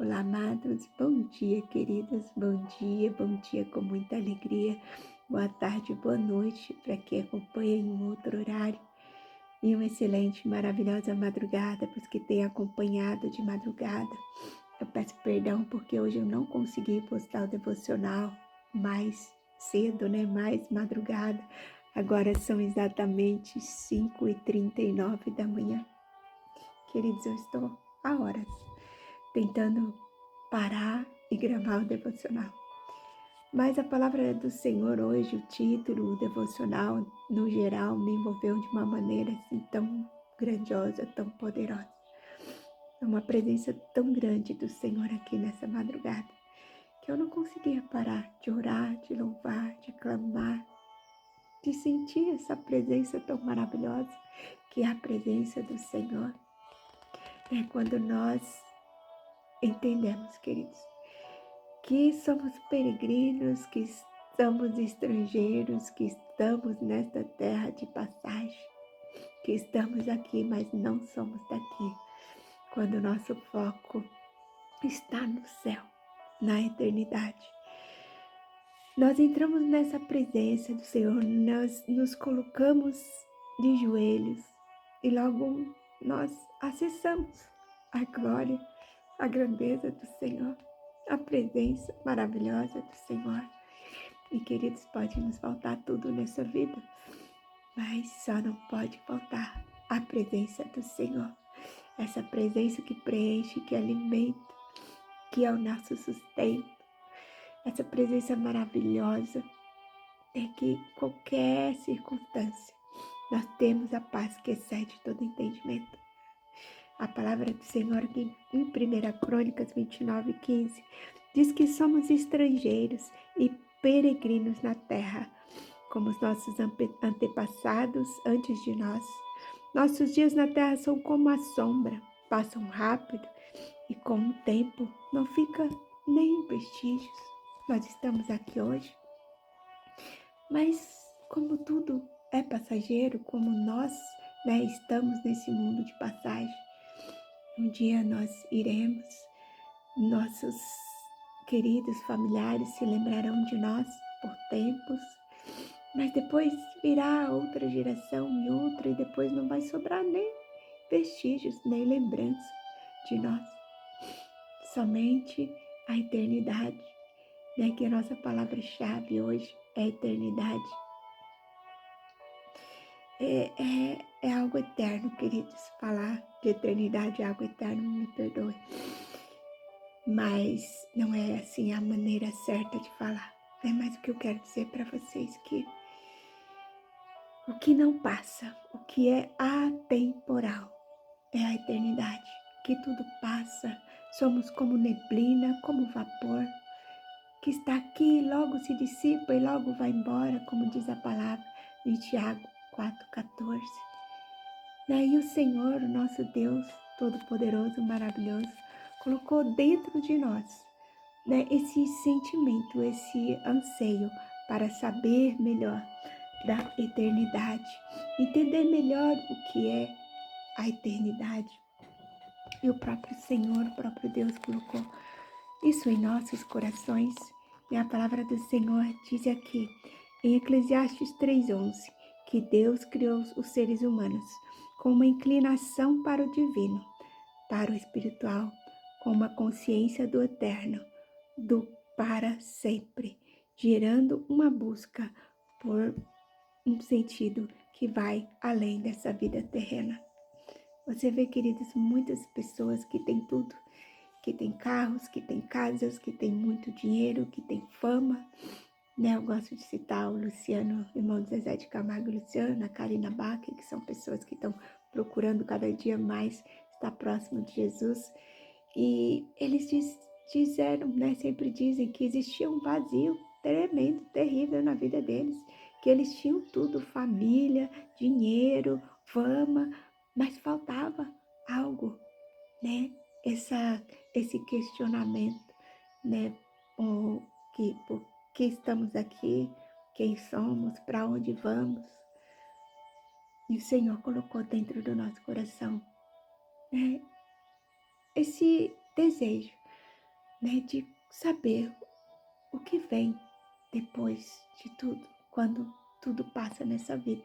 Olá, amados. Bom dia, queridos. Bom dia com muita alegria. Boa tarde, boa noite para quem acompanha em um outro horário. E uma excelente, maravilhosa madrugada para os que têm acompanhado de madrugada. Eu peço perdão porque hoje eu não consegui postar o devocional mais cedo, mais madrugada. Agora são exatamente 5h39 da manhã. Queridos, eu estou há horas tentando parar e gravar o devocional. Mas a palavra do Senhor hoje, o título, o devocional, no geral, me envolveu de uma maneira assim tão grandiosa, tão poderosa. É uma presença tão grande do Senhor aqui nessa madrugada, que eu não conseguia parar de orar, de louvar, de clamar, de sentir essa presença tão maravilhosa, que é a presença do Senhor. É quando nós entendemos, queridos, que somos peregrinos, que somos estrangeiros, que estamos nesta terra de passagem, que estamos aqui, mas não somos daqui, quando o nosso foco está no céu, na eternidade. Nós entramos nessa presença do Senhor, nós nos colocamos de joelhos e logo nós acessamos a glória, a grandeza do Senhor, a presença maravilhosa do Senhor. E queridos, pode nos faltar tudo nessa vida, mas só não pode faltar a presença do Senhor. Essa presença que preenche, que alimenta, que é o nosso sustento. Essa presença maravilhosa é que qualquer circunstância nós temos a paz que excede todo entendimento. A palavra do Senhor aqui em 1 Crônicas 29:15 diz que somos estrangeiros e peregrinos na terra, como os nossos antepassados antes de nós. Nossos dias na terra são como a sombra, passam rápido e com o tempo não fica nem vestígios. Nós estamos aqui hoje, mas como tudo é passageiro, como nós estamos nesse mundo de passagem, um dia nós iremos, nossos queridos familiares se lembrarão de nós por tempos, mas depois virá outra geração e depois não vai sobrar nem vestígios, nem lembrança de nós. Somente a eternidade, que a nossa palavra-chave hoje é a eternidade. É algo eterno, queridos. Falar de eternidade é algo eterno, me perdoe. Mas não é assim a maneira certa de falar. Mas o que eu quero dizer para vocês que o que não passa, o que é atemporal, é a eternidade. Que tudo passa, somos como neblina, como vapor, que está aqui e logo se dissipa e logo vai embora, como diz a palavra em Tiago 4,14. Daí o Senhor, o nosso Deus Todo-Poderoso, maravilhoso, colocou dentro de nós esse sentimento, esse anseio para saber melhor da eternidade, entender melhor o que é a eternidade. E o próprio Senhor, o próprio Deus colocou isso em nossos corações. E a palavra do Senhor diz aqui, em Eclesiastes 3:11, que Deus criou os seres humanos com uma inclinação para o divino, para o espiritual, com uma consciência do eterno, do para sempre, gerando uma busca por um sentido que vai além dessa vida terrena. Você vê, queridos, muitas pessoas que têm tudo, que têm carros, que têm casas, que têm muito dinheiro, que têm fama, Eu gosto de citar o Luciano, irmão de Zezé de Camargo e Luciano, a Karina Bach, que são pessoas que estão procurando cada dia mais estar próximo de Jesus. E eles disseram, sempre dizem que existia um vazio tremendo, terrível na vida deles, que eles tinham tudo, família, dinheiro, fama, mas faltava algo, esse questionamento, por que estamos aqui, quem somos, para onde vamos. E o Senhor colocou dentro do nosso coração esse desejo né, de saber o que vem depois de tudo, quando tudo passa nessa vida.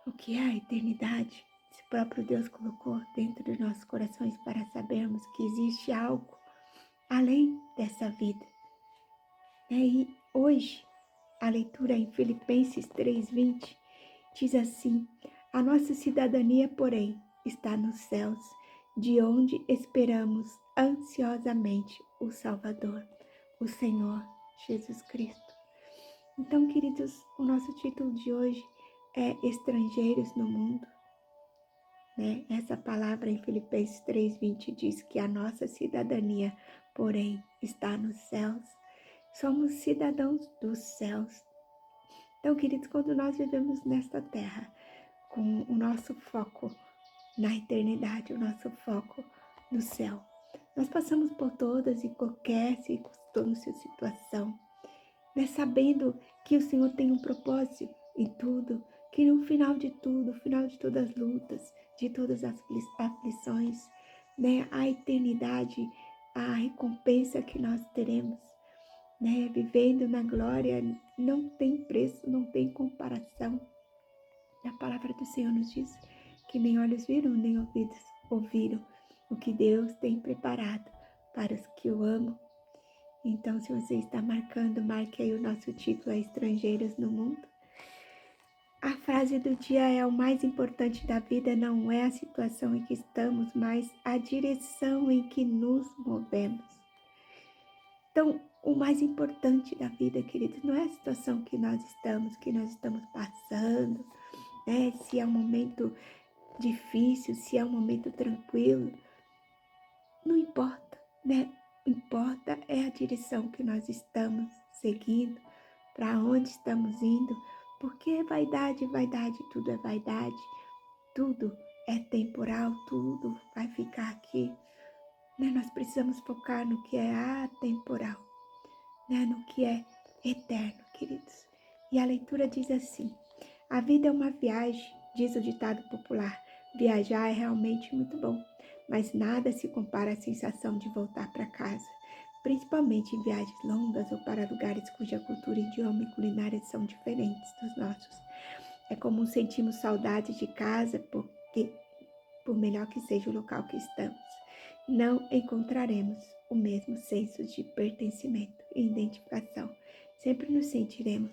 O que é a eternidade? Esse próprio Deus colocou dentro de nossos corações para sabermos que existe algo além dessa vida. E hoje, a leitura em Filipenses 3:20 diz assim: a nossa cidadania, porém, está nos céus, de onde esperamos ansiosamente o Salvador, o Senhor Jesus Cristo. Então, queridos, o nosso título de hoje é Estrangeiros no Mundo. Essa palavra em Filipenses 3:20 diz que a nossa cidadania, porém, está nos céus. Somos cidadãos dos céus. Então, queridos, quando nós vivemos nesta terra, com o nosso foco na eternidade, o nosso foco no céu, nós passamos por todas e qualquer circunstância, situação, sabendo que o Senhor tem um propósito em tudo, que no final de tudo, no final de todas as lutas, de todas as aflições, a eternidade, a recompensa que nós teremos, vivendo na glória, não tem preço, não tem comparação. A palavra do Senhor nos diz que nem olhos viram, nem ouvidos ouviram o que Deus tem preparado para os que o amam. Então, se você está marcando, marque aí o nosso título, é Estrangeiros no Mundo. A frase do dia é: o mais importante da vida não é a situação em que estamos, mas a direção em que nos movemos. Então, o mais importante da vida, queridos, não é a situação que nós estamos passando, se é um momento difícil, se é um momento tranquilo, não importa, Importa é a direção que nós estamos seguindo, para onde estamos indo, porque vaidade, tudo é vaidade, tudo é temporal, tudo vai ficar aqui. Nós precisamos focar no que é atemporal, no que é eterno, queridos. E a leitura diz assim: a vida é uma viagem, diz o ditado popular. Viajar é realmente muito bom, mas nada se compara à sensação de voltar para casa, principalmente em viagens longas ou para lugares cuja cultura, idioma e culinária são diferentes dos nossos. É comum sentirmos saudade de casa porque, por melhor que seja o local que estamos, não encontraremos o mesmo senso de pertencimento e identificação. Sempre nos sentiremos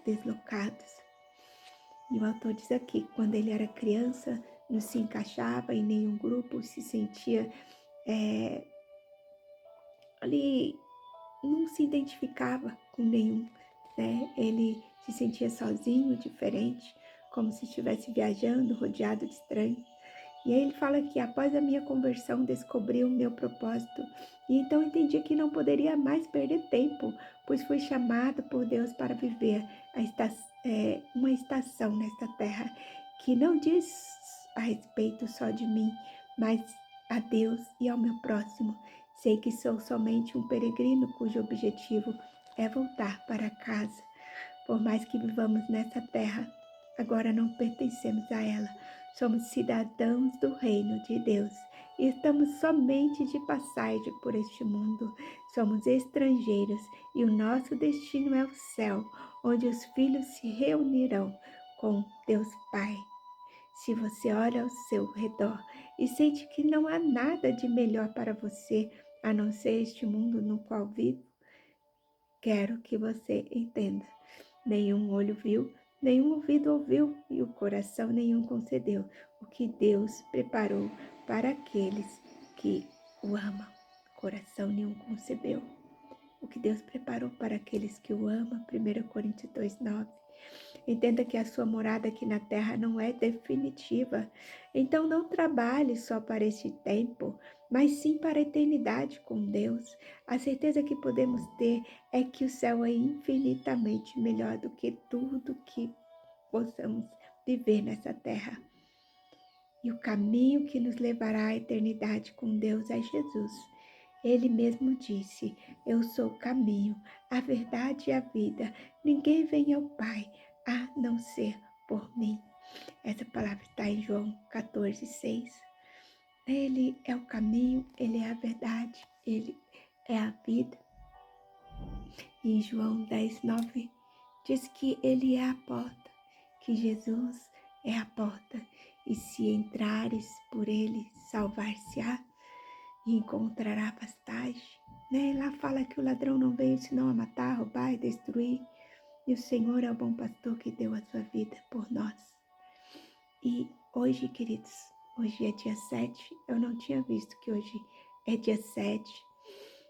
deslocados. E o autor diz aqui, quando ele era criança, não se encaixava em nenhum grupo, se sentia ali, não se identificava com nenhum, Ele se sentia sozinho, diferente, como se estivesse viajando, rodeado de estranhos. E aí ele fala que após a minha conversão descobri o meu propósito e então entendi que não poderia mais perder tempo, pois fui chamado por Deus para viver uma estação nesta terra que não diz a respeito só de mim, mas a Deus e ao meu próximo. Sei que sou somente um peregrino cujo objetivo é voltar para casa. Por mais que vivamos nessa terra, agora não pertencemos a ela. Somos cidadãos do reino de Deus e estamos somente de passagem por este mundo. Somos estrangeiros e o nosso destino é o céu, onde os filhos se reunirão com Deus Pai. Se você olha ao seu redor e sente que não há nada de melhor para você a não ser este mundo no qual vivo, quero que você entenda. Nenhum olho viu, nenhum ouvido ouviu e o coração nenhum concedeu o que Deus preparou para aqueles que o amam. Coração nenhum concebeu o que Deus preparou para aqueles que o amam. 1 Coríntios 2:9. Entenda que a sua morada aqui na terra não é definitiva. Então não trabalhe só para este tempo, mas sim para a eternidade com Deus. A certeza que podemos ter é que o céu é infinitamente melhor do que tudo que possamos viver nessa terra. E o caminho que nos levará à eternidade com Deus é Jesus. Ele mesmo disse: eu sou o caminho, a verdade e a vida. Ninguém vem ao Pai a não ser por mim. Essa palavra está em João 14:6. Ele é o caminho, Ele é a verdade, Ele é a vida. E em João 10:9 diz que Ele é a porta, que Jesus é a porta. E se entrares por Ele, salvar-se-á e encontrará pastagem. Né? Lá fala que o ladrão não veio senão a matar, roubar e destruir. E o Senhor é o bom pastor que deu a sua vida por nós. E hoje, queridos, hoje é dia 7. Eu não tinha visto que hoje é dia 7,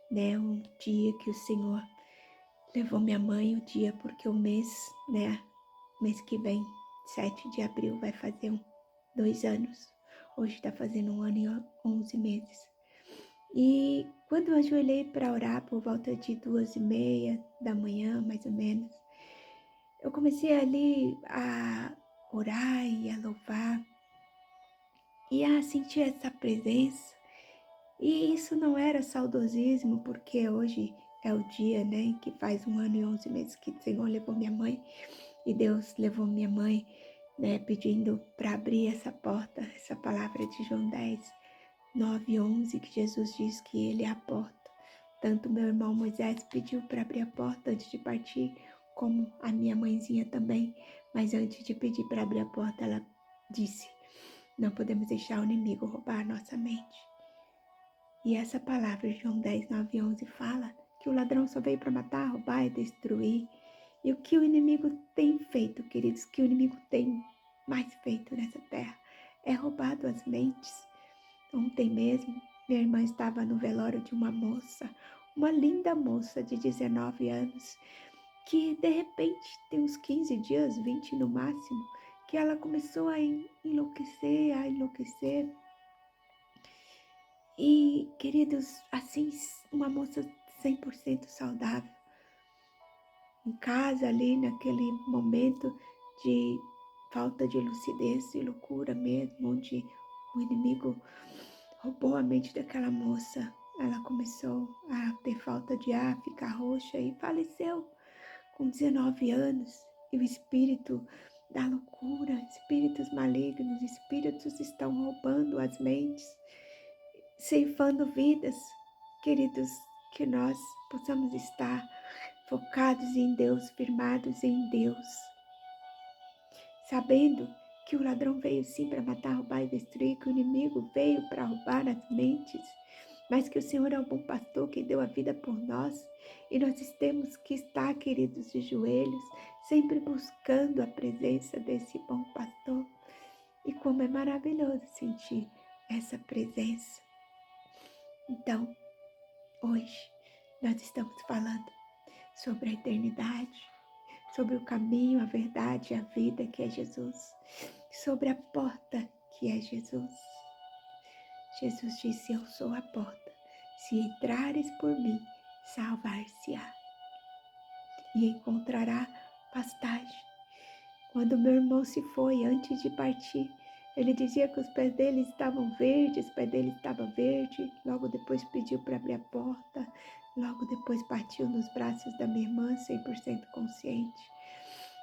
né? Um dia que o Senhor levou minha mãe, o dia, porque o mês, né? Mês que vem, 7 de abril, vai fazer 2 anos. Hoje está fazendo 1 ano e 11 meses. E quando eu ajoelhei para orar por volta de 2:30 da manhã, mais ou menos, eu comecei ali a orar e a louvar e a sentir essa presença. E isso não era saudosismo, porque hoje é o dia, né, que faz 1 ano e 11 meses que o Senhor levou minha mãe, e Deus levou minha mãe, né, pedindo para abrir essa porta, essa palavra de João 10:9-11, que Jesus diz que Ele é a porta. Tanto meu irmão Moisés pediu para abrir a porta antes de partir, como a minha mãezinha também, mas antes de pedir para abrir a porta, ela disse: não podemos deixar o inimigo roubar nossa mente. E essa palavra, João 10:9-11, fala que o ladrão só veio para matar, roubar e destruir. E o que o inimigo tem feito, queridos, que o inimigo tem mais feito nessa terra, é roubado as mentes. Ontem mesmo, minha irmã estava no velório de uma moça, uma linda moça de 19 anos, que de repente, tem uns 15 dias, 20 no máximo, que ela começou a enlouquecer. E, queridos, assim, uma moça 100% saudável, em casa ali, naquele momento de falta de lucidez e loucura mesmo, onde o inimigo roubou a mente daquela moça. Ela começou a ter falta de ar, ficar roxa e faleceu com 19 anos. E o espírito da loucura, espíritos malignos, espíritos estão roubando as mentes, ceifando vidas. Queridos, que nós possamos estar focados em Deus, firmados em Deus, sabendo que o ladrão veio sim para matar, roubar e destruir, que o inimigo veio para roubar as mentes, mas que o Senhor é o bom pastor que deu a vida por nós, e nós temos que estar, queridos, de joelhos, sempre buscando a presença desse bom pastor. E como é maravilhoso sentir essa presença. Então, hoje nós estamos falando sobre a eternidade, sobre o caminho, a verdade e a vida que é Jesus, sobre a porta que é Jesus. Jesus disse: eu sou a porta, se entrares por mim, salvar-se-á e encontrará pastagem. Quando meu irmão se foi, antes de partir, ele dizia que os pés dele estavam verdes, o pé dele estava verde, logo depois pediu para abrir a porta, logo depois partiu nos braços da minha irmã, 100% consciente.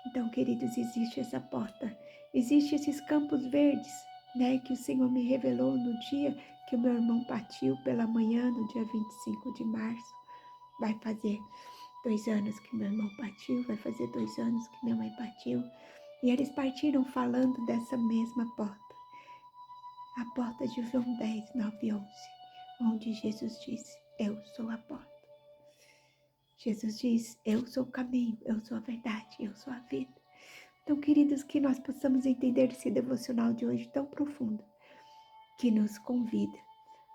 Então, queridos, existe essa porta, existe esses campos verdes, né, que o Senhor me revelou no dia que o meu irmão partiu pela manhã, no dia 25 de março. Vai fazer 2 anos que meu irmão partiu, vai fazer 2 anos que minha mãe partiu. E eles partiram falando dessa mesma porta, a porta de João 10:9-11, onde Jesus disse: eu sou a porta. Jesus diz: eu sou o caminho, eu sou a verdade, eu sou a vida. Então, queridos, que nós possamos entender esse devocional de hoje tão profundo, que nos convida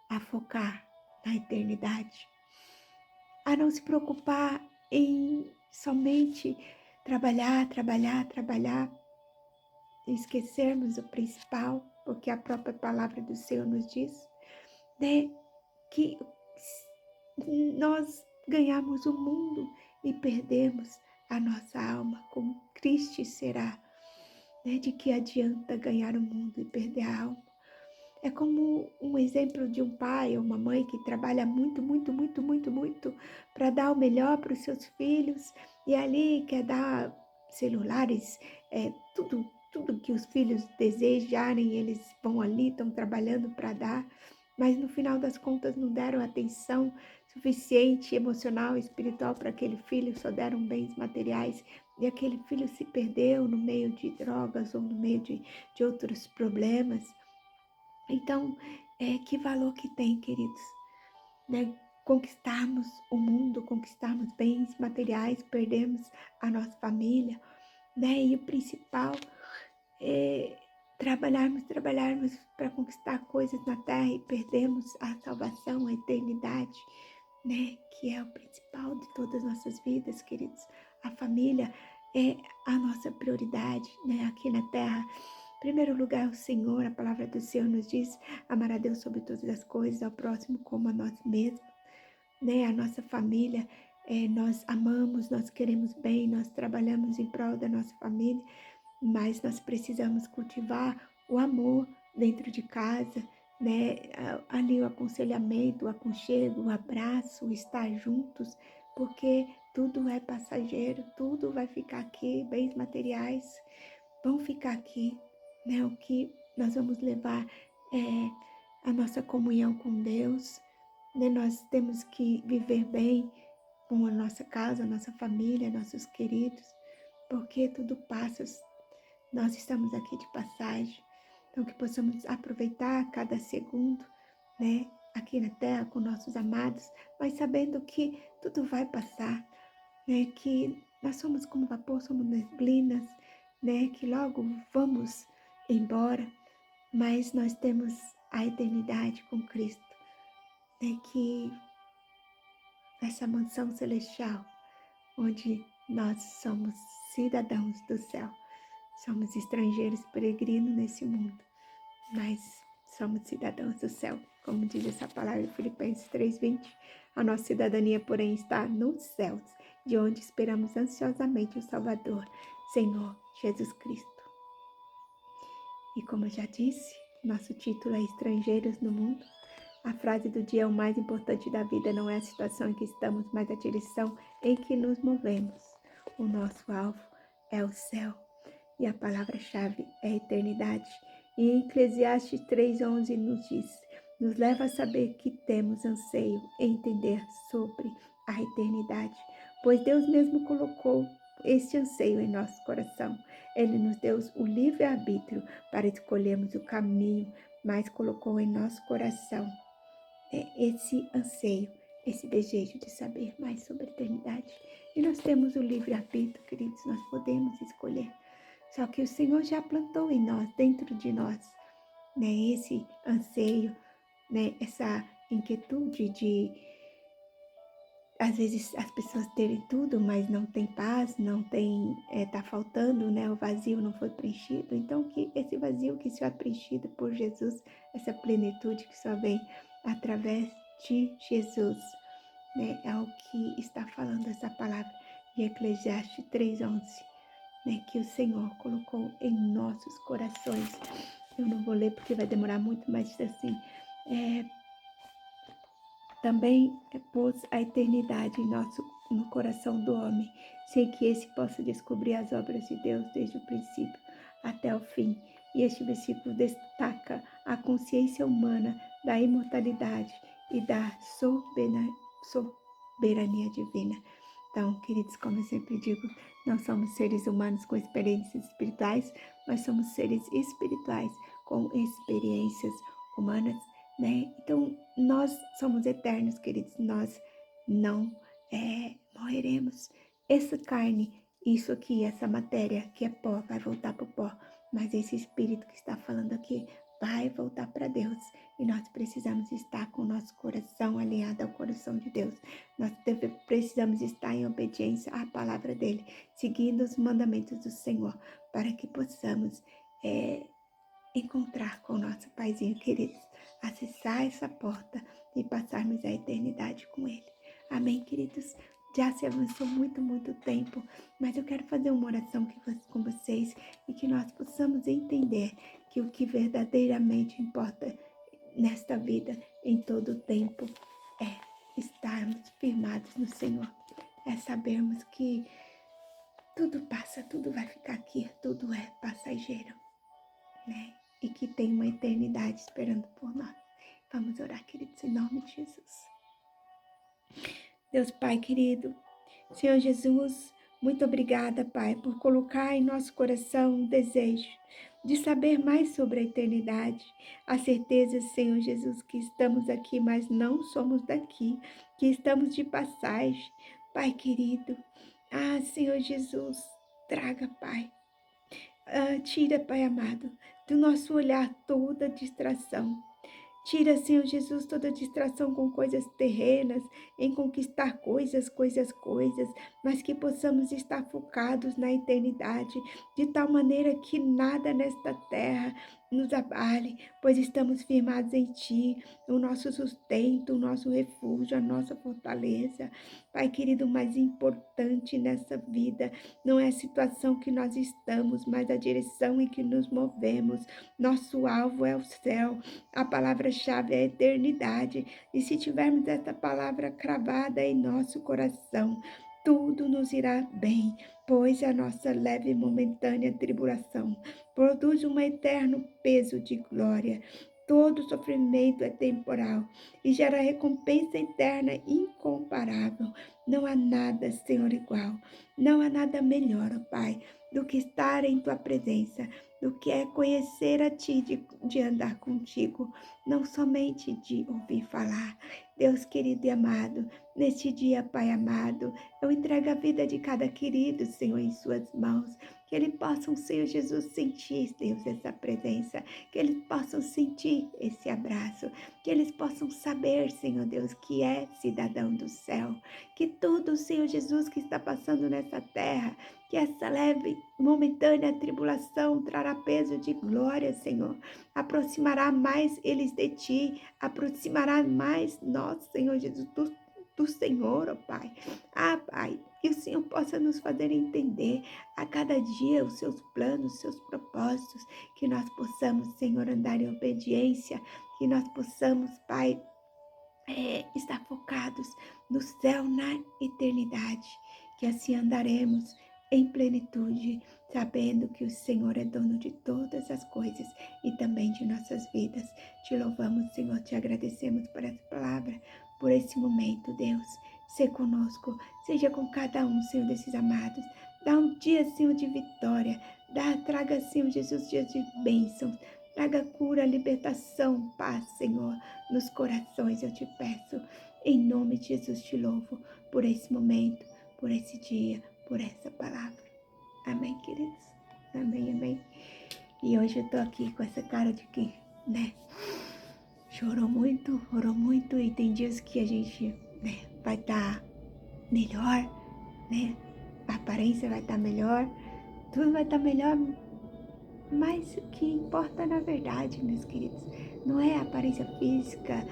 a focar na eternidade, a não se preocupar em somente trabalhar, e esquecermos o principal, porque a própria palavra do Senhor nos diz, né, que nós ganhamos o mundo e perdemos a nossa alma, como Cristo será. Né? De que adianta ganhar o mundo e perder a alma? É como um exemplo de um pai ou uma mãe que trabalha muito para dar o melhor para os seus filhos e ali quer dar celulares, tudo tudo que os filhos desejarem, eles vão ali, estão trabalhando para dar, mas no final das contas não deram atenção suficiente emocional e espiritual para aquele filho, só deram bens materiais e aquele filho se perdeu no meio de drogas ou no meio de outros problemas. Então, que valor que tem, queridos, né? Conquistarmos o mundo, conquistarmos bens materiais, perdermos a nossa família, né? E o principal é trabalharmos para conquistar coisas na terra e perdemos a salvação, a eternidade, né? Que é o principal de todas as nossas vidas, queridos. A família é a nossa prioridade, né? Aqui na terra. Em primeiro lugar, o Senhor, a palavra do Senhor nos diz: amar a Deus sobre todas as coisas, ao próximo como a nós mesmos, né? A nossa família, nós amamos, nós queremos bem, nós trabalhamos em prol da nossa família, mas nós precisamos cultivar o amor dentro de casa, né? Ali o aconselhamento, o aconchego, o abraço, o estar juntos, porque tudo é passageiro, tudo vai ficar aqui, bens materiais vão ficar aqui, né? O que nós vamos levar é a nossa comunhão com Deus, né? Nós temos que viver bem com a nossa casa, a nossa família, nossos queridos, porque tudo passa, nós estamos aqui de passagem, então que possamos aproveitar cada segundo, né? Aqui na terra com nossos amados, mas sabendo que tudo vai passar, né? Que nós somos como vapor, somos neblinas, né? Que logo vamos embora, mas nós temos a eternidade com Cristo, né? Que essa mansão celestial, onde nós somos cidadãos do céu, somos estrangeiros peregrinos nesse mundo, mas somos cidadãos do céu, como diz essa palavra em Filipenses 3:20. A nossa cidadania, porém, está nos céus, de onde esperamos ansiosamente o Salvador, Senhor Jesus Cristo. E como eu já disse, nosso título é Estrangeiros no Mundo. A frase do dia: o mais importante da vida não é a situação em que estamos, mas a direção em que nos movemos. O nosso alvo é o céu e a palavra-chave é a eternidade. E em Eclesiastes 3:11 nos leva a saber que temos anseio em entender sobre a eternidade, pois Deus mesmo colocou este anseio em nosso coração. Ele nos deu o livre-arbítrio para escolhermos o caminho, mas colocou em nosso coração esse anseio, esse desejo de saber mais sobre a eternidade. E nós temos o livre-arbítrio, queridos, nós podemos escolher. Só que o Senhor já plantou em nós, dentro de nós, né, esse anseio, né, essa inquietude de, às vezes, as pessoas terem tudo, mas não tem paz, não tem, tá faltando, né, o vazio não foi preenchido. Então, que esse vazio que só é preenchido por Jesus, essa plenitude que só vem através de Jesus, né, é o que está falando essa palavra em Eclesiastes 3:11. Né, que o Senhor colocou em nossos corações. Eu não vou ler porque vai demorar muito, mas diz assim: também pôs a eternidade no coração do homem, sem que esse possa descobrir as obras de Deus desde o princípio até o fim. E este versículo destaca a consciência humana da imortalidade e da soberania divina. Então, queridos, como eu sempre digo, não somos seres humanos com experiências espirituais, mas somos seres espirituais com experiências humanas, né? Então, nós somos eternos, queridos, nós não morreremos. Essa carne, isso aqui, essa matéria que é pó, vai voltar para o pó, mas esse espírito que está falando aqui vai voltar para Deus. E nós precisamos estar com o nosso coração alinhado ao coração de Deus. Nós precisamos estar em obediência à palavra dele, seguindo os mandamentos do Senhor, para que possamos encontrar com o nosso Paizinho querido, acessar essa porta e passarmos a eternidade com ele. Amém, queridos? Já se avançou muito, muito tempo, mas eu quero fazer uma oração com vocês e que nós possamos entender que o que verdadeiramente importa nesta vida, em todo o tempo, é estarmos firmados no Senhor, é sabermos que tudo passa, tudo vai ficar aqui, tudo é passageiro, né? E que tem uma eternidade esperando por nós. Vamos orar, queridos, em nome de Jesus. Deus Pai querido, Senhor Jesus, muito obrigada, Pai, por colocar em nosso coração um desejo de saber mais sobre a eternidade. A certeza, Senhor Jesus, que estamos aqui, mas não somos daqui, que estamos de passagem. Pai querido, Senhor Jesus, traga, Pai. Tira, Pai amado, do nosso olhar toda distração. Tira, Senhor Jesus, toda distração com coisas terrenas, em conquistar coisas, mas que possamos estar focados na eternidade, de tal maneira que nada nesta terra nos abale, pois estamos firmados em Ti, o nosso sustento, o nosso refúgio, a nossa fortaleza. Pai querido, o mais importante nessa vida não é a situação que nós estamos, mas a direção em que nos movemos. Nosso alvo é o céu. A palavra-chave é a eternidade. E se tivermos essa palavra cravada em nosso coração, tudo nos irá bem, pois a nossa leve e momentânea tribulação produz um eterno peso de glória. Todo sofrimento é temporal e gera recompensa eterna incomparável. Não há nada, Senhor, igual. Não há nada melhor, ó Pai, do que estar em Tua presença, do que é conhecer a Ti, de andar contigo, não somente de ouvir falar. Deus querido e amado, neste dia, Pai amado, eu entrego a vida de cada querido, Senhor, em Suas mãos, que eles possam, Senhor Jesus, sentir, Deus, essa presença, que eles possam sentir esse abraço, que eles possam saber, Senhor Deus, que é cidadão do céu, que tudo, Senhor Jesus, que está passando nessa terra, que essa leve, momentânea tribulação trará peso de glória, Senhor. Aproximará mais eles de Ti, aproximará mais nós, Senhor Jesus, do Senhor, ó Pai. Pai, que o Senhor possa nos fazer entender a cada dia os Seus planos, os Seus propósitos, que nós possamos, Senhor, andar em obediência, que nós possamos, Pai, estar focados no céu, na eternidade, que assim andaremos em plenitude, sabendo que o Senhor é dono de todas as coisas e também de nossas vidas. Te louvamos, Senhor, te agradecemos por essa palavra, por esse momento, Deus. Seja conosco, seja com cada um, Senhor, desses amados. Dá um dia, Senhor, de vitória. Traga, Senhor Jesus, dias de bênçãos. Traga cura, libertação, paz, Senhor, nos corações, eu te peço. Em nome de Jesus te louvo por esse momento, por esse dia, por essa palavra. Amém, queridos? Amém, amém. E hoje eu tô aqui com essa cara de que, né, chorou muito, orou muito, e tem dias que a gente, né, vai estar melhor, né, a aparência vai estar melhor, tudo vai estar melhor, mas o que importa na verdade, meus queridos, não é a aparência física,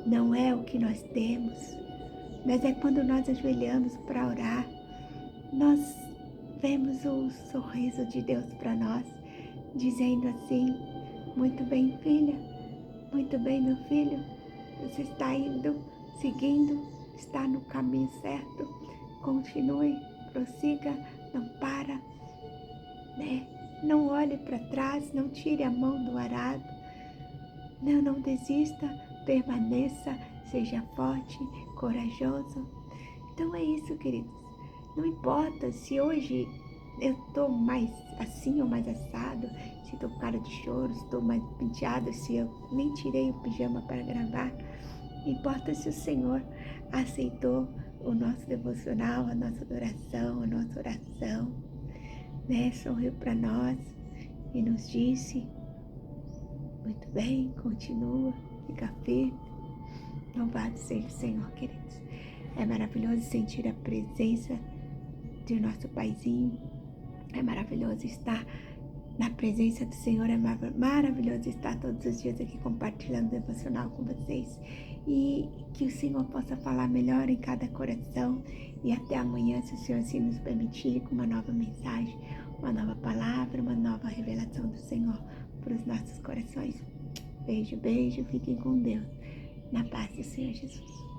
não é o que nós temos, mas é quando nós ajoelhamos para orar, nós vemos o sorriso de Deus para nós, dizendo assim: muito bem, filha, muito bem, meu filho, você está indo, seguindo, está no caminho certo, continue, prossiga, não para, né? Não olhe para trás, não tire a mão do arado, não desista, permaneça, seja forte, corajoso. Então é isso, queridos. Não importa se hoje eu estou mais assim ou mais assado, se estou com cara de choro, se estou mais penteado, se eu nem tirei o pijama para gravar. Importa se o Senhor aceitou o nosso devocional, a nossa adoração, a nossa oração, né? Sorriu para nós e nos disse: muito bem, continua, fica firme. Louvado seja o Senhor, queridos. É maravilhoso sentir a presença de nosso Paizinho. É maravilhoso estar na presença do Senhor. É maravilhoso estar todos os dias aqui compartilhando o devocional com vocês. E que o Senhor possa falar melhor em cada coração. E até amanhã, se o Senhor assim nos permitir, com uma nova mensagem, uma nova palavra, uma nova revelação do Senhor para os nossos corações. Beijo, beijo. Fiquem com Deus. Na paz do Senhor Jesus.